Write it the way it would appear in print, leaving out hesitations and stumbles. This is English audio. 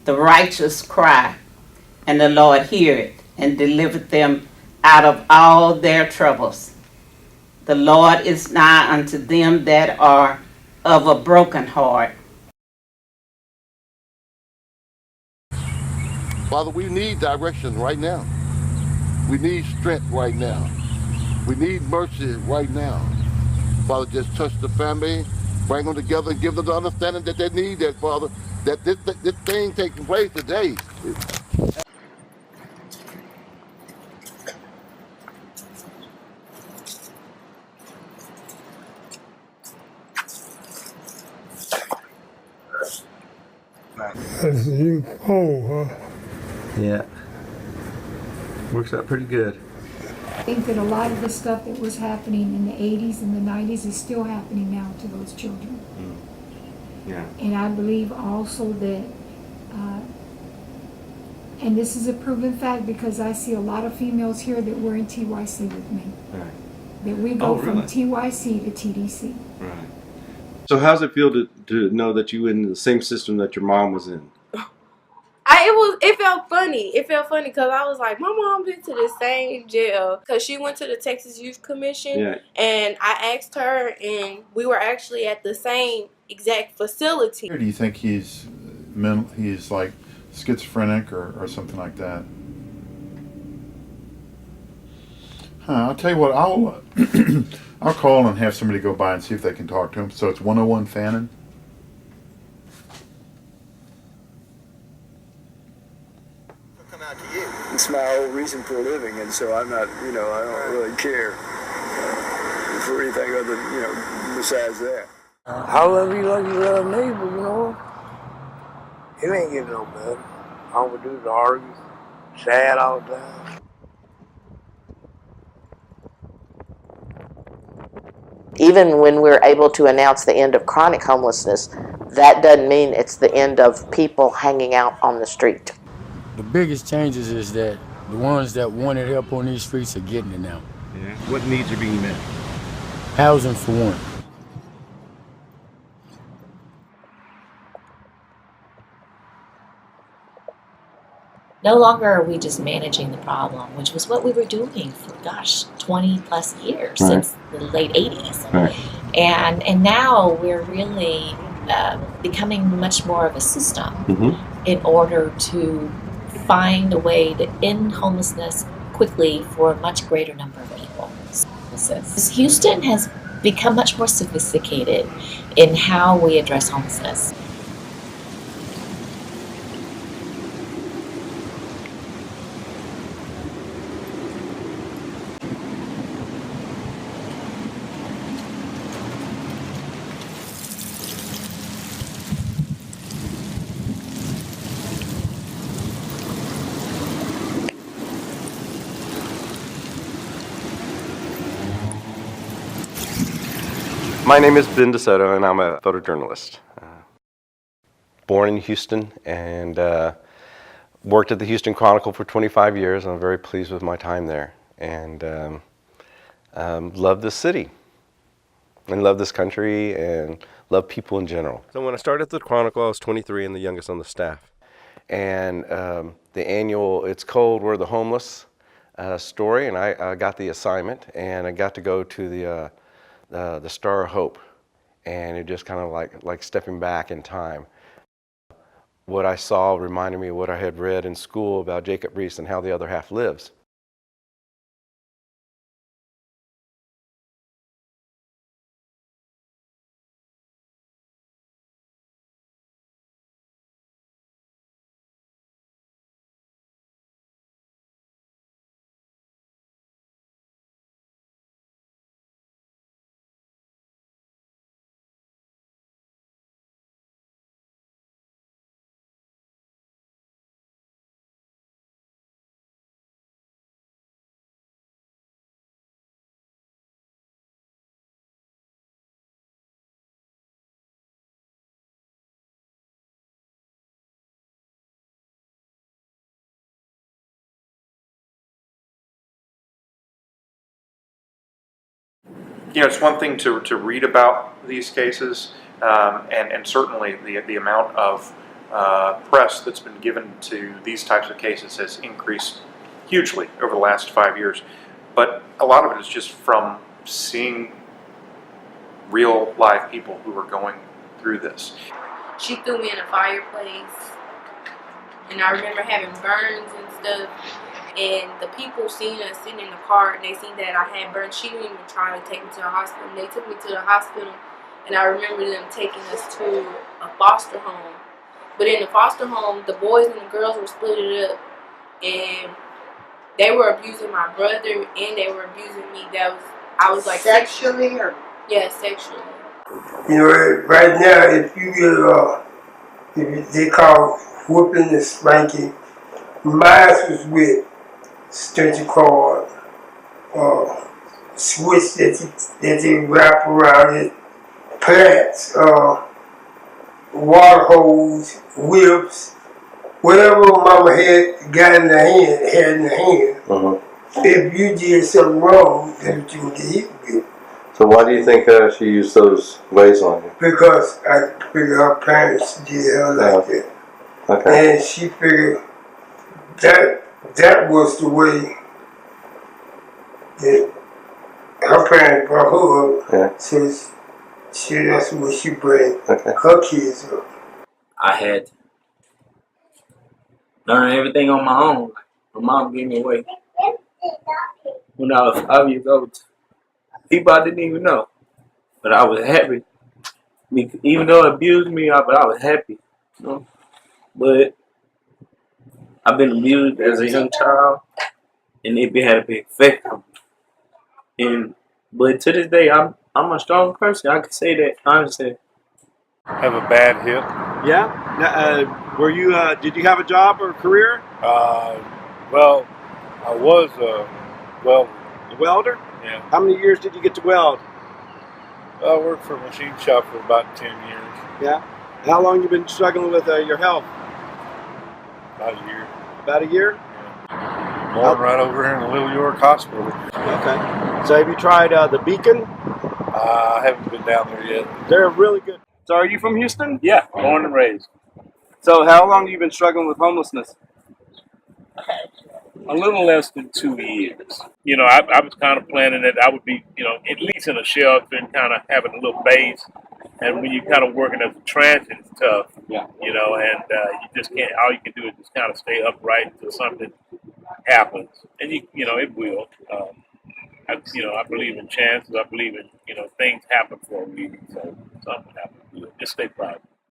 The righteous cry, and the Lord heard it, and delivered them out of all their troubles. The Lord is nigh unto them that are of a broken heart. Father, we need direction right now. We need strength right now. We need mercy right now. Father, just touch the family, bring them together and give them the understanding that they need that, Father, that this thing taking place today. That's you pole, huh? Yeah. Works out pretty good. I think that a lot of the stuff that was happening in the 80s and the 90s is still happening now to those children. Yeah. And I believe also that, and this is a proven fact because I see a lot of females here that were in TYC with me. Right. That we go from really? TYC to TDC. Right. So how's it feel to know that you were in the same system that your mom was in? It felt funny. It felt funny because I was like, my mom been to the same jail because she went to the Texas Youth Commission. Yeah. And I asked her, and we were actually at the same exact facility. Do you think he's mental? He's like schizophrenic or something like that? I'll tell you what. I'll I'll call and have somebody go by and see if they can talk to him. So it's 101 Fannin. It's my whole reason for living, and so I'm not, I don't really care for anything other than, besides that. I love you like you love me, but it ain't getting no better. All we do is argue, sad all the time. Even when we're able to announce the end of chronic homelessness, that doesn't mean it's the end of people hanging out on the street. The biggest changes is that the ones that wanted help on these streets are getting it now. Yeah. What needs are being met? Housing for one. No longer are we just managing the problem, which was what we were doing for, 20 plus years, Right. since the late 80s. Right. And now we're really becoming much more of a system in order to find a way to end homelessness quickly for a much greater number of people. Houston has become much more sophisticated in how we address homelessness. My name is Ben DeSoto, and I'm a photojournalist. Born in Houston and worked at the Houston Chronicle for 25 years. I'm very pleased with my time there, and love this city, and love this country, and love people in general. So when I started at the Chronicle, I was 23 and the youngest on the staff. And the annual It's Cold, We're the Homeless story, and I got the assignment, and I got to go to the Star of Hope, and it just kind of like stepping back in time. What I saw reminded me of what I had read in school about Jacob Riis and how the other half lives. It's one thing to read about these cases, and certainly the amount of press that's been given to these types of cases has increased hugely over the last 5 years. But a lot of it is just from seeing real live people who are going through this. She threw me in a fireplace, and I remember having burns and stuff. And the people seen us sitting in the car, and they seen that I had burns. She didn't even try to take me to the hospital. They took me to the hospital, and I remember them taking us to a foster home. But in the foster home, the boys and the girls were split up, and they were abusing my brother, and they were abusing me. I was like Sexually or? Yeah, sexually. You know, right now, if you get they call whooping and spanking, mine was with stretcher cord, switch that they wrap around it, plants, water hose, whips, whatever mama got in the hand. If you did something wrong, that's what you would get hit with. So why do you think she used those ways on you? Because I figured her parents did her like that. Okay. And she figured that was the way that her parents brought her up. Yeah. So that's the way she bring her kids up. I had to learn everything on my own. My mom gave me away when I was 5 years old. People I didn't even know, but I was happy. Even though it abused me, but I was happy. You know? But I've been abused as a young child, and it had a big effect on me. But to this day, I'm a strong person. I can say that honestly. Have a bad hip. Yeah. Were you? Did you have a job or a career? Well, I was a welder. A welder? Yeah. How many years did you get to weld? I worked for a machine shop for about 10 years. Yeah. How long you been struggling with your health? About a year. About a year? Yeah. Born right over here in the Little York Hospital. Okay. So have you tried the Beacon? I haven't been down there yet. They're really good. So are you from Houston? Yeah, born and raised. So how long have you been struggling with homelessness? A little less than 2 years. You know, I was kind of planning that I would be, you know, at least in a shelter and kind of having a little base. And when you're kind of working as a transit, it's tough. Yeah. You know, and you just can't, all you can do is just kind of stay upright until something happens. And, you know, it will. I believe in chances. I believe in, things happen for a reason. So something happens. Just stay positive.